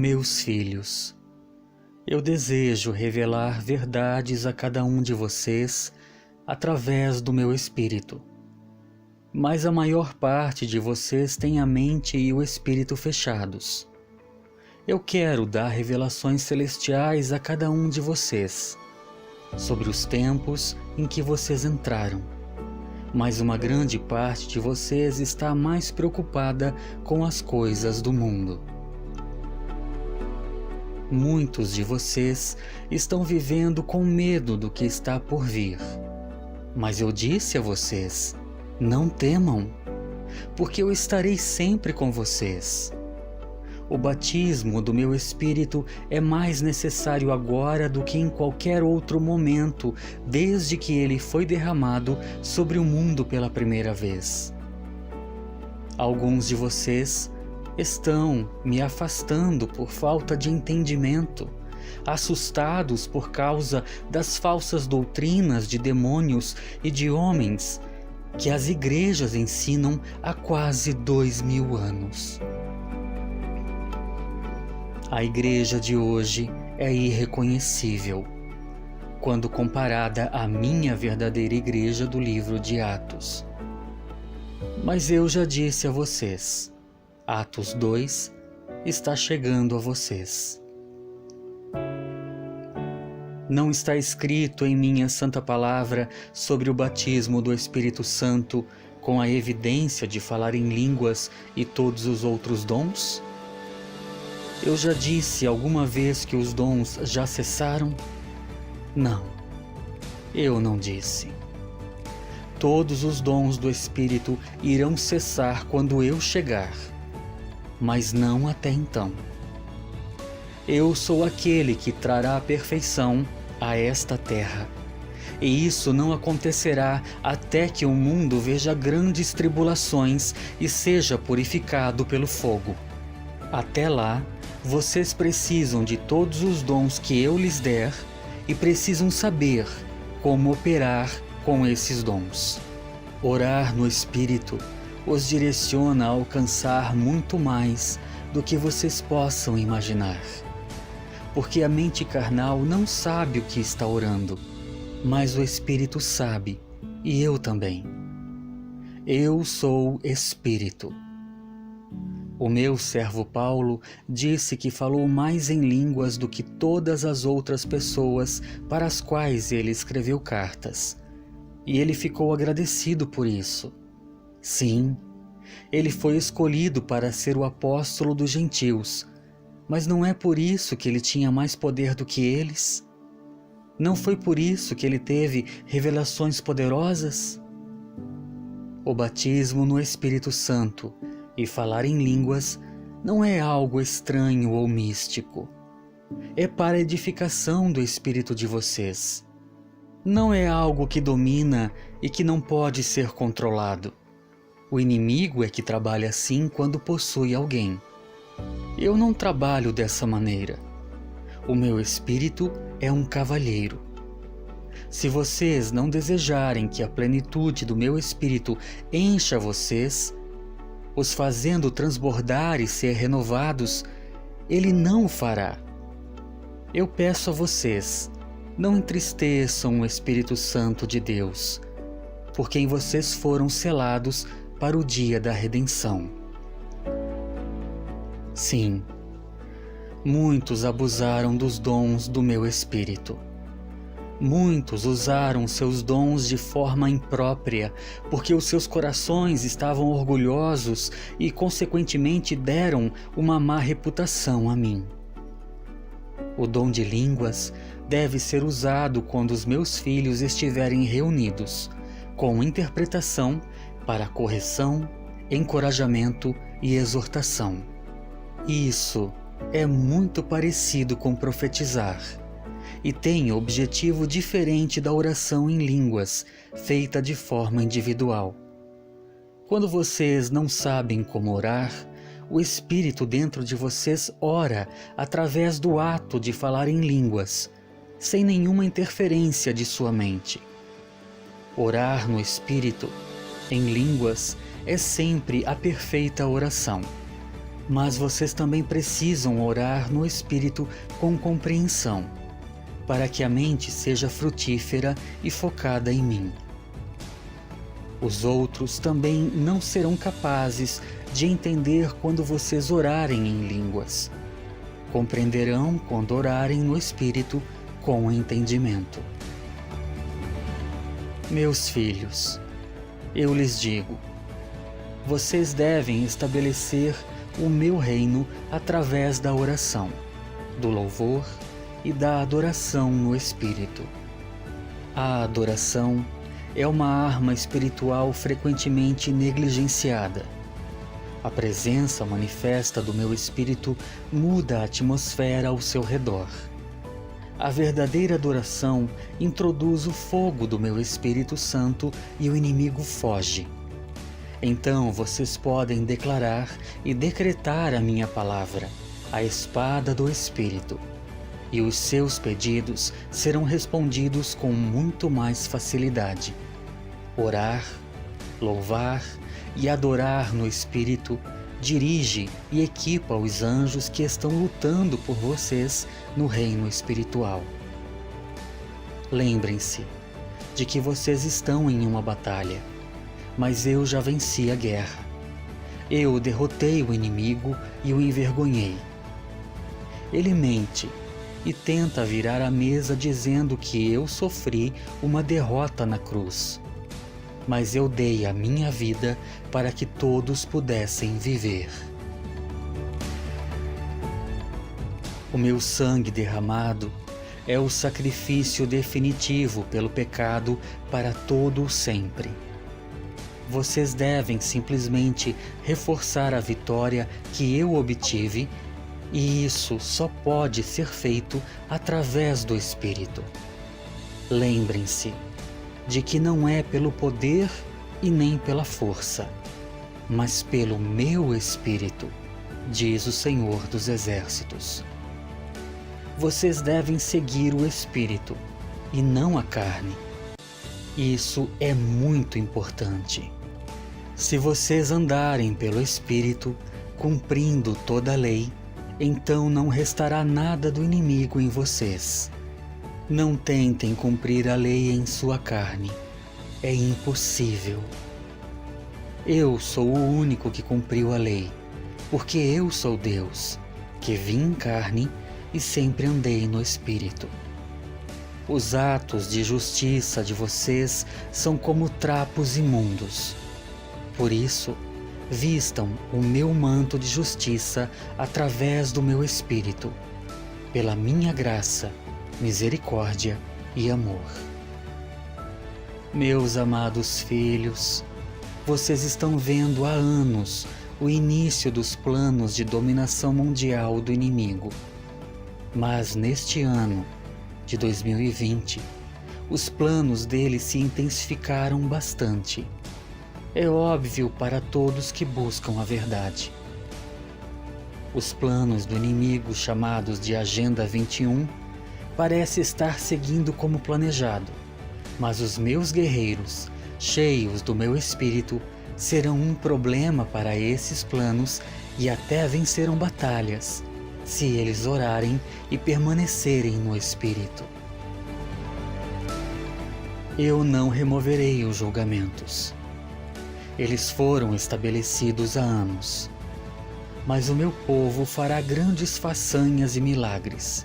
Meus filhos, eu desejo revelar verdades a cada um de vocês através do meu espírito. Mas a maior parte de vocês tem a mente e o espírito fechados. Eu quero dar revelações celestiais a cada um de vocês, sobre os tempos em que vocês entraram. Mas uma grande parte de vocês está mais preocupada com as coisas do mundo. Muitos de vocês estão vivendo com medo do que está por vir. Mas eu disse a vocês, não temam, porque eu estarei sempre com vocês. O batismo do meu Espírito é mais necessário agora do que em qualquer outro momento, desde que ele foi derramado sobre o mundo pela primeira vez. Alguns de vocês estão me afastando por falta de entendimento, assustados por causa das falsas doutrinas de demônios e de homens que as igrejas ensinam há quase 2000 anos. A igreja de hoje é irreconhecível quando comparada à minha verdadeira igreja do livro de Atos. Mas eu já disse a vocês, Atos 2 está chegando a vocês. Não está escrito em minha santa palavra sobre o batismo do Espírito Santo com a evidência de falar em línguas e todos os outros dons? Eu já disse alguma vez que os dons já cessaram? Não, eu não disse. Todos os dons do Espírito irão cessar quando eu chegar, mas não até então. Eu sou aquele que trará a perfeição a esta terra, e isso não acontecerá até que o mundo veja grandes tribulações e seja purificado pelo fogo. Até lá, vocês precisam de todos os dons que eu lhes der e precisam saber como operar com esses dons. Orar no Espírito os direciona a alcançar muito mais do que vocês possam imaginar. Porque a mente carnal não sabe o que está orando, mas o Espírito sabe, e eu também. Eu sou Espírito. O meu servo Paulo disse que falou mais em línguas do que todas as outras pessoas para as quais ele escreveu cartas. E ele ficou agradecido por isso. Sim, ele foi escolhido para ser o apóstolo dos gentios, mas não é por isso que ele tinha mais poder do que eles? Não foi por isso que ele teve revelações poderosas? O batismo no Espírito Santo e falar em línguas não é algo estranho ou místico. É para a edificação do espírito de vocês. Não é algo que domina e que não pode ser controlado. O inimigo é que trabalha assim quando possui alguém. Eu não trabalho dessa maneira. O meu espírito é um cavalheiro. Se vocês não desejarem que a plenitude do meu espírito encha vocês, os fazendo transbordar e ser renovados, ele não o fará. Eu peço a vocês, não entristeçam o Espírito Santo de Deus, por quem vocês foram selados para o dia da redenção. Sim, muitos abusaram dos dons do meu Espírito. Muitos usaram seus dons de forma imprópria, porque os seus corações estavam orgulhosos e, consequentemente, deram uma má reputação a mim. O dom de línguas deve ser usado quando os meus filhos estiverem reunidos, com interpretação para correção, encorajamento e exortação. Isso é muito parecido com profetizar e tem objetivo diferente da oração em línguas, feita de forma individual. Quando vocês não sabem como orar, o Espírito dentro de vocês ora através do ato de falar em línguas, sem nenhuma interferência de sua mente. Orar no Espírito, em línguas, é sempre a perfeita oração. Mas vocês também precisam orar no Espírito com compreensão, para que a mente seja frutífera e focada em mim. Os outros também não serão capazes de entender quando vocês orarem em línguas. Compreenderão quando orarem no Espírito com entendimento. Meus filhos, eu lhes digo, vocês devem estabelecer o meu reino através da oração, do louvor e da adoração no Espírito. A adoração é uma arma espiritual frequentemente negligenciada. A presença manifesta do meu Espírito muda a atmosfera ao seu redor. A verdadeira adoração introduz o fogo do meu Espírito Santo e o inimigo foge. Então vocês podem declarar e decretar a minha palavra, a espada do Espírito, e os seus pedidos serão respondidos com muito mais facilidade. Orar, louvar e adorar no Espírito dirige e equipa os anjos que estão lutando por vocês no reino espiritual. Lembrem-se de que vocês estão em uma batalha, mas eu já venci a guerra. Eu derrotei o inimigo e o envergonhei. Ele mente e tenta virar a mesa dizendo que eu sofri uma derrota na cruz. Mas eu dei a minha vida para que todos pudessem viver. O meu sangue derramado é o sacrifício definitivo pelo pecado para todo o sempre. Vocês devem simplesmente reforçar a vitória que eu obtive, e isso só pode ser feito através do Espírito. Lembrem-se de que não é pelo poder e nem pela força, mas pelo meu Espírito, diz o Senhor dos Exércitos. Vocês devem seguir o Espírito e não a carne. Isso é muito importante. Se vocês andarem pelo Espírito, cumprindo toda a lei, então não restará nada do inimigo em vocês. Não tentem cumprir a lei em sua carne. É impossível. Eu sou o único que cumpriu a lei, porque eu sou Deus, que vim em carne e sempre andei no Espírito. Os atos de justiça de vocês são como trapos imundos. Por isso, vistam o meu manto de justiça através do meu Espírito, pela minha graça, misericórdia e amor. Meus amados filhos, vocês estão vendo há anos o início dos planos de dominação mundial do inimigo. Mas neste ano de 2020, os planos dele se intensificaram bastante. É óbvio para todos que buscam a verdade. Os planos do inimigo, chamados de Agenda 21, parece estar seguindo como planejado, mas os meus guerreiros, cheios do meu espírito, serão um problema para esses planos e até vencerão batalhas, se eles orarem e permanecerem no Espírito. Eu não removerei os julgamentos. Eles foram estabelecidos há anos, mas o meu povo fará grandes façanhas e milagres.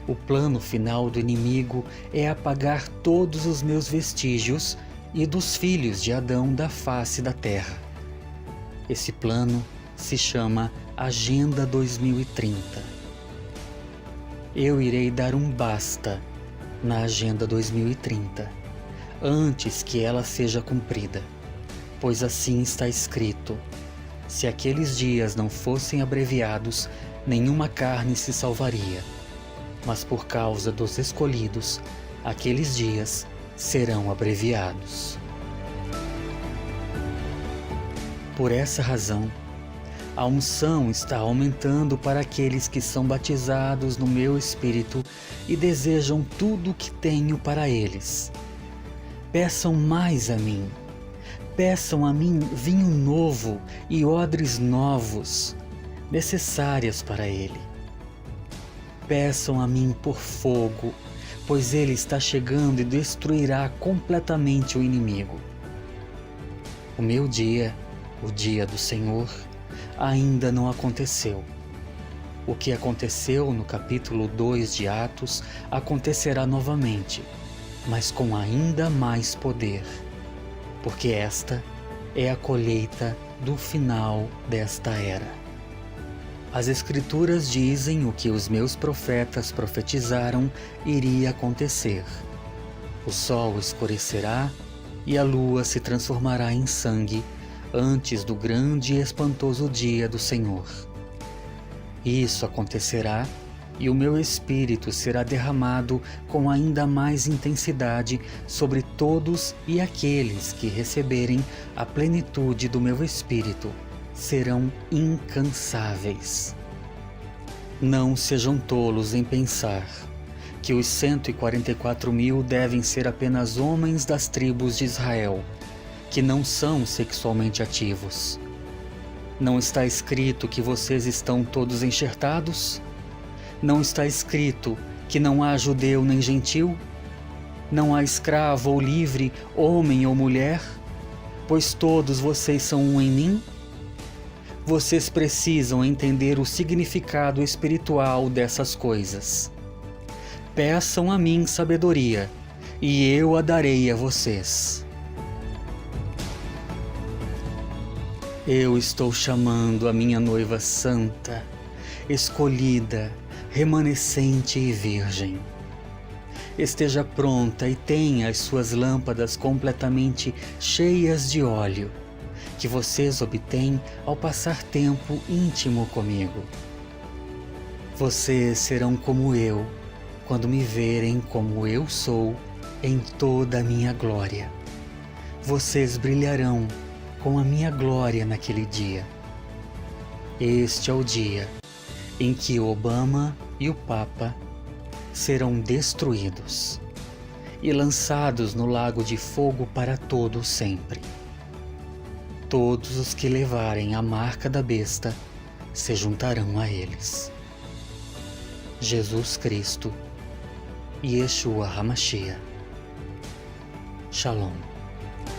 O plano final do inimigo é apagar todos os meus vestígios e dos filhos de Adão da face da terra. Esse plano se chama Agenda 2030. Eu irei dar um basta na Agenda 2030, antes que ela seja cumprida, pois assim está escrito: se aqueles dias não fossem abreviados, nenhuma carne se salvaria. Mas por causa dos escolhidos, aqueles dias serão abreviados. Por essa razão, a unção está aumentando para aqueles que são batizados no meu Espírito e desejam tudo o que tenho para eles. Peçam mais a mim. Peçam a mim vinho novo e odres novos, necessárias para ele. Peçam a mim por fogo, pois ele está chegando e destruirá completamente o inimigo. O meu dia, o dia do Senhor, ainda não aconteceu. O que aconteceu no capítulo 2 de Atos acontecerá novamente, mas com ainda mais poder, porque esta é a colheita do final desta era. As Escrituras dizem o que os meus profetas profetizaram iria acontecer. O sol escurecerá e a lua se transformará em sangue antes do grande e espantoso dia do Senhor. Isso acontecerá e o meu Espírito será derramado com ainda mais intensidade sobre todos, e aqueles que receberem a plenitude do meu Espírito serão incansáveis. Não sejam tolos em pensar que os 144.000 devem ser apenas homens das tribos de Israel, que não são sexualmente ativos. Não está escrito que vocês estão todos enxertados? Não está escrito que não há judeu nem gentil? Não há escravo ou livre, homem ou mulher? Pois todos vocês são um em mim? Vocês precisam entender o significado espiritual dessas coisas. Peçam a mim sabedoria, e eu a darei a vocês. Eu estou chamando a minha noiva santa, escolhida, remanescente e virgem. Esteja pronta e tenha as suas lâmpadas completamente cheias de óleo, que vocês obtêm ao passar tempo íntimo comigo. Vocês serão como eu, quando me verem como eu sou, em toda a minha glória. Vocês brilharão com a minha glória naquele dia. Este é o dia em que Obama e o Papa serão destruídos e lançados no lago de fogo para todo sempre. Todos os que levarem a marca da besta se juntarão a eles. Jesus Cristo, Yeshua HaMashiach. Shalom.